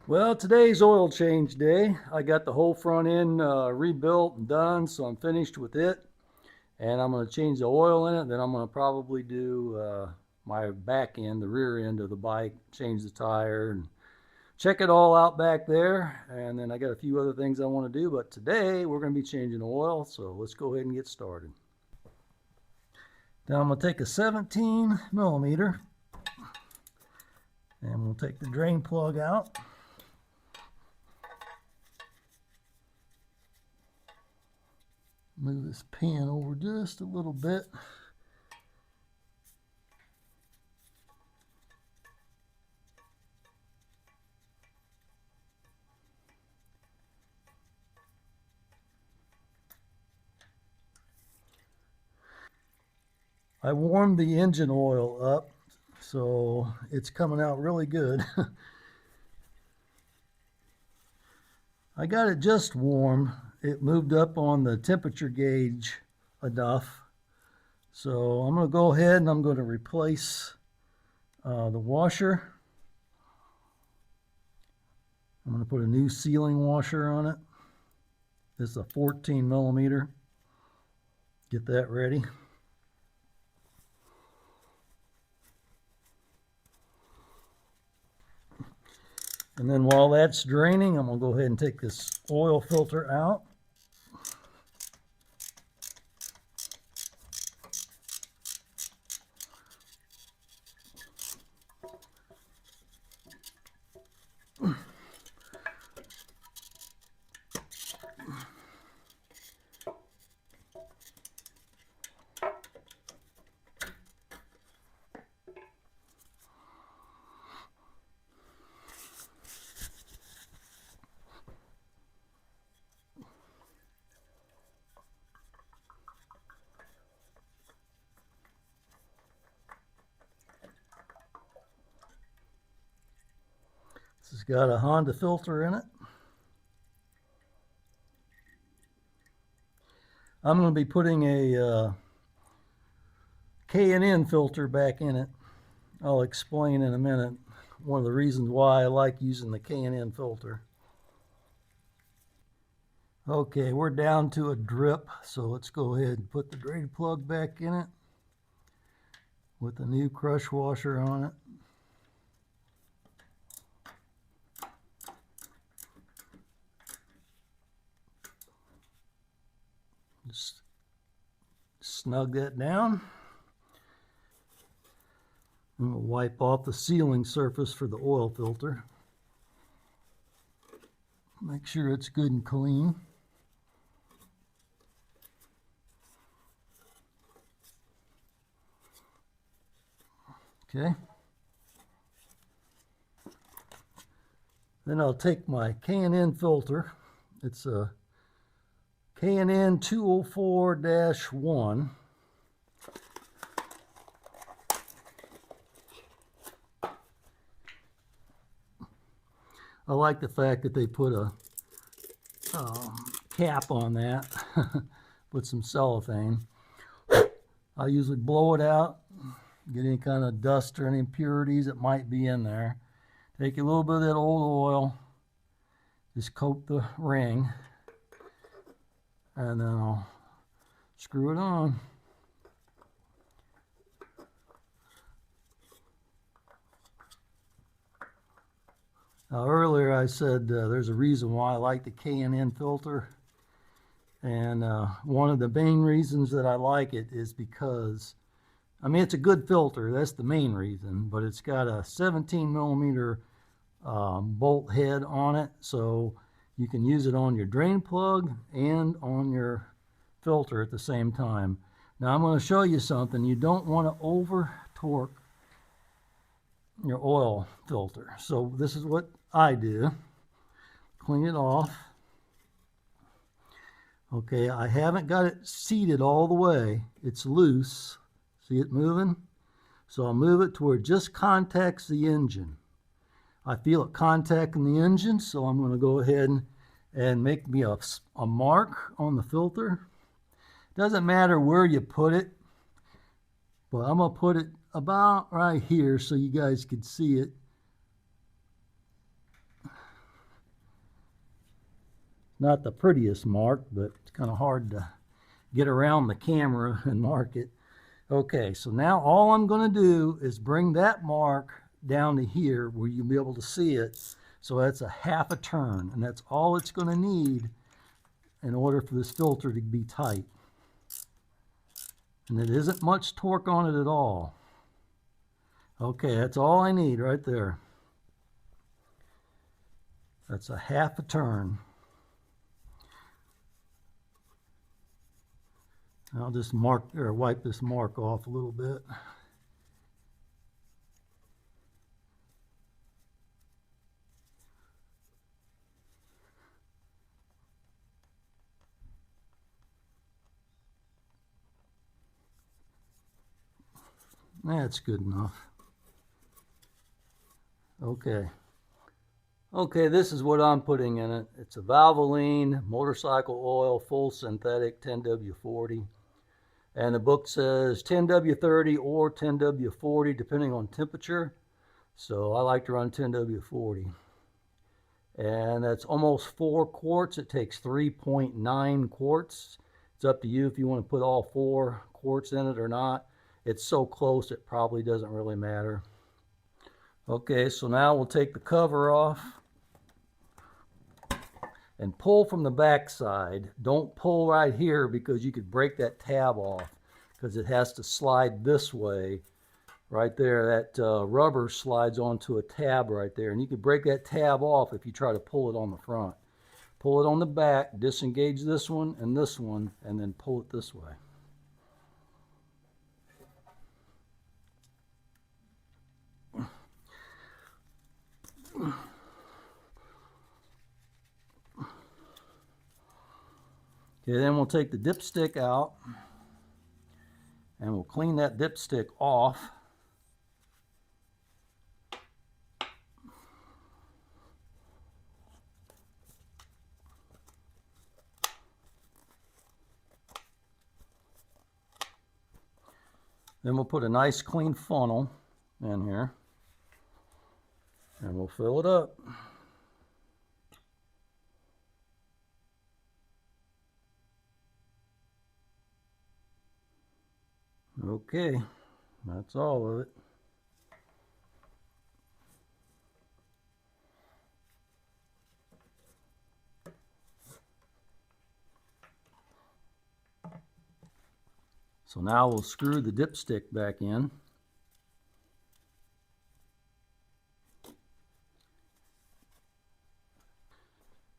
Well, today's oil change day. I got the whole front end rebuilt and done, so I'm finished with it. And I'm going to change the oil in it. Then I'm going to probably do my back end, the rear end of the bike, change the tire, and check it all out back there. And then I got a few other things I want to do. But today we're going to be changing the oil, so let's go ahead and get started. Now I'm going to take a 17 millimeter, and we'll take the drain plug out. Move this pan over just a little bit. I warmed the engine oil up, so it's coming out really good. I got it just warm. It moved up on the temperature gauge enough. So I'm going to go ahead and I'm going to replace the washer. I'm going to put a new sealing washer on it. This is a 14 millimeter. Get that ready. And then while that's draining, I'm going to go ahead and take this oil filter out. This has got a Honda filter in it. I'm going to be putting a K&N filter back in it. I'll explain in a minute one of the reasons why I like using the K&N filter. Okay, we're down to a drip, so let's go ahead and put the drain plug back in it with the new crush washer on it. Just snug that down. I'm going to wipe off the sealing surface for the oil filter. Make sure it's good and clean. Okay. Then I'll take my K&N filter. It's a K&N 204-1. I like the fact that they put a cap on that with some cellophane. I usually blow it out, get any kind of dust or any impurities that might be in there. Take a little bit of that old oil, just coat the ring, and then I'll screw it on. Now earlier I said there's a reason why I like the K&N filter, and one of the main reasons that I like it is because, I mean, it's a good filter, that's the main reason, but it's got a 17 millimeter bolt head on it, so you can use it on your drain plug and on your filter at the same time. Now I'm going to show you something. You don't want to over torque your oil filter. So this is what I do. Clean it off. Okay, I haven't got it seated all the way. It's loose. See it moving? So I'll move it to where it just contacts the engine. I feel it contacting the engine, so I'm going to go ahead and make me a mark on the filter. Doesn't matter where you put it, but I'm going to put it about right here so you guys can see it. Not the prettiest mark, but it's kind of hard to get around the camera and mark it. Okay, so now all I'm going to do is bring that mark down to here where you'll be able to see it. So that's a half a turn, and that's all it's going to need in order for this filter to be tight. And it isn't much torque on it at all. Okay, that's all I need right there. That's a half a turn. I'll just wipe this mark off a little bit. That's good enough. Okay. Okay, this is what I'm putting in it. It's a Valvoline motorcycle oil, full synthetic 10W40. And the book says 10W30 or 10W40 depending on temperature. So I like to run 10W40. And that's almost 4 quarts. It takes 3.9 quarts. It's up to you if you want to put all 4 quarts in it or not. It's so close it probably doesn't really matter. Okay, so now we'll take the cover off and pull from the back side. Don't pull right here because you could break that tab off because it has to slide this way. Right there, that rubber slides onto a tab right there, and you can break that tab off if you try to pull it on the front. Pull it on the back, disengage this one, and then pull it this way. Okay, then we'll take the dipstick out, and we'll clean that dipstick off. Then we'll put a nice clean funnel in here, and we'll fill it up. Okay, that's all of it. So now we'll screw the dipstick back in.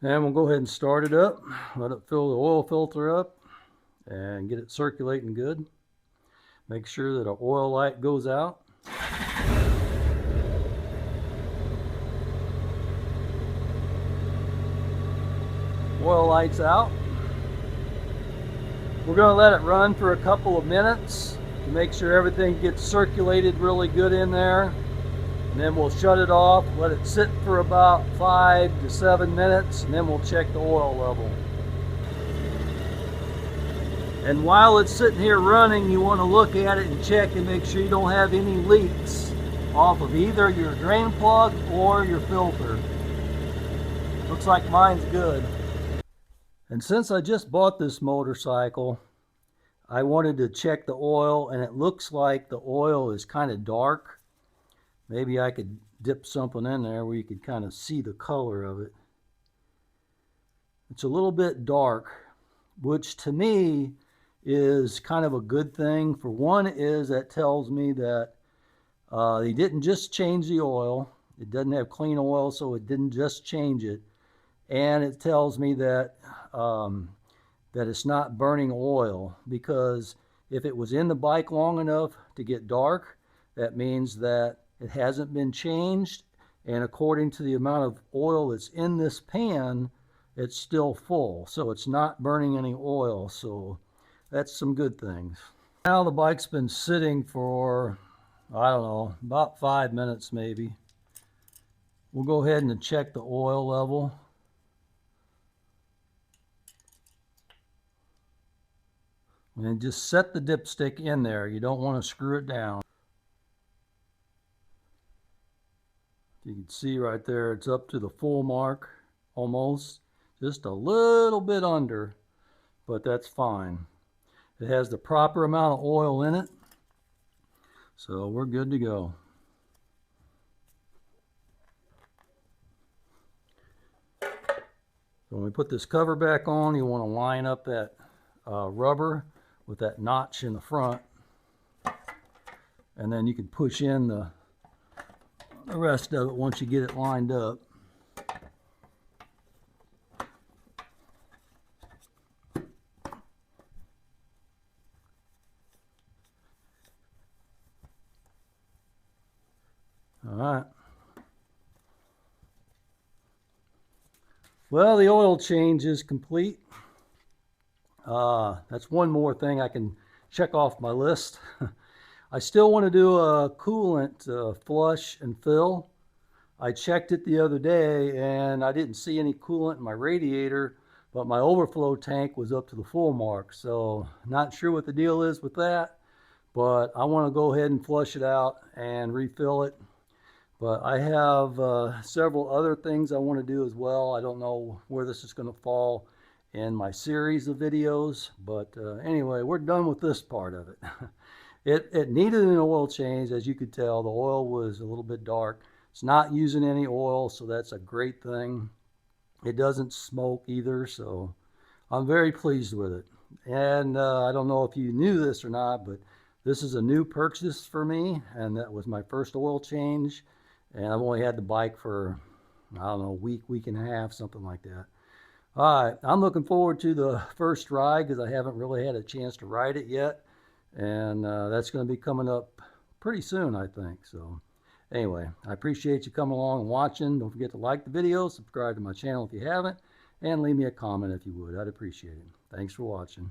And we'll go ahead and start it up, let it fill the oil filter up, and get it circulating good. Make sure that our oil light goes out. Oil light's out. We're going to let it run for a couple of minutes to make sure everything gets circulated really good in there. And then we'll shut it off, let it sit for about 5 to 7 minutes, and then we'll check the oil level. And while it's sitting here running, you want to look at it and check and make sure you don't have any leaks off of either your drain plug or your filter. Looks like mine's good. And since I just bought this motorcycle, I wanted to check the oil, and it looks like the oil is kind of dark. Maybe I could dip something in there where you could kind of see the color of it. It's a little bit dark, which to me is kind of a good thing. For one is that tells me that they didn't just change the oil. It doesn't have clean oil, so it didn't just change it. And it tells me that that it's not burning oil, because if it was in the bike long enough to get dark, that means that it hasn't been changed, and according to the amount of oil that's in this pan, it's still full, so it's not burning any oil. So that's some good things. Now the bike's been sitting for, I don't know, about 5 minutes maybe. We'll go ahead and check the oil level. And just set the dipstick in there. You don't want to screw it down. You can see right there, it's up to the full mark almost. just a little bit under, but that's fine. It has the proper amount of oil in it, so we're good to go. So when we put this cover back on, you want to line up that rubber with that notch in the front, and then you can push in the rest of it once you get it lined up. All right. Well, the oil change is complete. That's one more thing I can check off my list. I still want to do a coolant flush and fill. I checked it the other day and I didn't see any coolant in my radiator, but my overflow tank was up to the full mark. So not sure what the deal is with that, but I want to go ahead and flush it out and refill it. But I have several other things I want to do as well. I don't know where this is going to fall in my series of videos, but anyway, we're done with this part of it. It needed an oil change. As you could tell, the oil was a little bit dark. It's not using any oil, so that's a great thing. It doesn't smoke either, so I'm very pleased with it. And I don't know if you knew this or not, but this is a new purchase for me, and that was my first oil change. And I've only had the bike for, I don't know, a week and a half, something like that. All right, I'm looking forward to the first ride because I haven't really had a chance to ride it yet. And that's going to be coming up pretty soon, I think. So anyway, I appreciate you coming along and watching. Don't forget to like the video, subscribe to my channel if you haven't, and leave me a comment if you would. I'd appreciate it. Thanks for watching.